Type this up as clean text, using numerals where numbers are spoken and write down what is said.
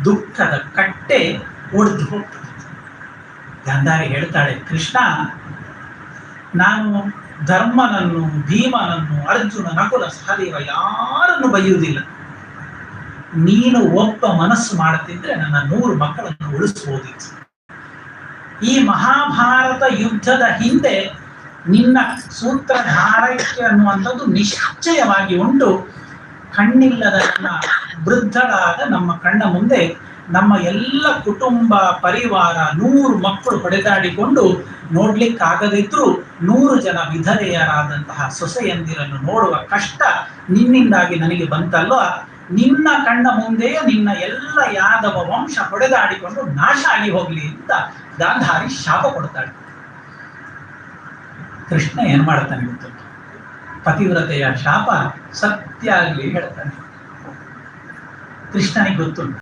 ದುಃಖದ ಕಟ್ಟೆ ಒಡೆದು ಹೋಗ್ತದೆ. ಗಾಂಧಾರಿ ಹೇಳ್ತಾಳೆ, ಕೃಷ್ಣ, ನಾನು ಧರ್ಮನನ್ನು, ಭೀಮನನ್ನು, ಅರ್ಜುನ, ನಕುಲ, ಸಹದೇವ ಯಾರನ್ನು ಬೈಯುವುದಿಲ್ಲ. ನೀನು ಒಬ್ಬ ಮನಸ್ಸು ಮಾಡುತ್ತಿದ್ರೆ ನನ್ನ 100 ಮಕ್ಕಳನ್ನು ಉಳಿಸಬಹುದಿತ್ತು. ಈ ಮಹಾಭಾರತ ಯುದ್ಧದ ಹಿಂದೆ ನಿನ್ನ ಸೂತ್ರಧಾರಕ್ಕೆ ಅನ್ನುವಂಥದ್ದು ನಿಶ್ಚಯವಾಗಿ ಉಂಟು. ಕಣ್ಣಿಲ್ಲದ ನನ್ನ ವೃದ್ಧಳಾದ ನಮ್ಮ ಕಣ್ಣ ಮುಂದೆ ನಮ್ಮ ಎಲ್ಲ ಕುಟುಂಬ ಪರಿವಾರ 100 ಮಕ್ಕಳು ಹೊಡೆದಾಡಿಕೊಂಡು ನೋಡ್ಲಿಕ್ಕಾಗದಿದ್ರು 100 ಜನ ವಿಧವೆಯರಾದಂತಹ ಸೊಸೆಯಂದಿರನ್ನು ನೋಡುವ ಕಷ್ಟ ನಿನ್ನಿಂದಾಗಿ ನನಗೆ ಬಂತಲ್ವ. ನಿನ್ನ ಕಣ್ಣ ಮುಂದೆಯೇ ನಿನ್ನ ಎಲ್ಲ ಯಾದವ ವಂಶ ಹೊಡೆದಾಡಿಕೊಂಡು ನಾಶ ಆಗಿ ಹೋಗ್ಲಿ ಅಂತ ಗಾಂಧಾರಿ ಶಾಪ ಕೊಡ್ತಾಳೆ. ಕೃಷ್ಣ ಏನ್ ಮಾಡ್ತಾನೆ ಗೊತ್ತು? ಪತಿವ್ರತೆಯ ಶಾಪ ಸತ್ಯ ಆಗಲಿ ಹೇಳ್ತಾನೆ. ಕೃಷ್ಣನಿಗೆ ಗೊತ್ತುಂಟು.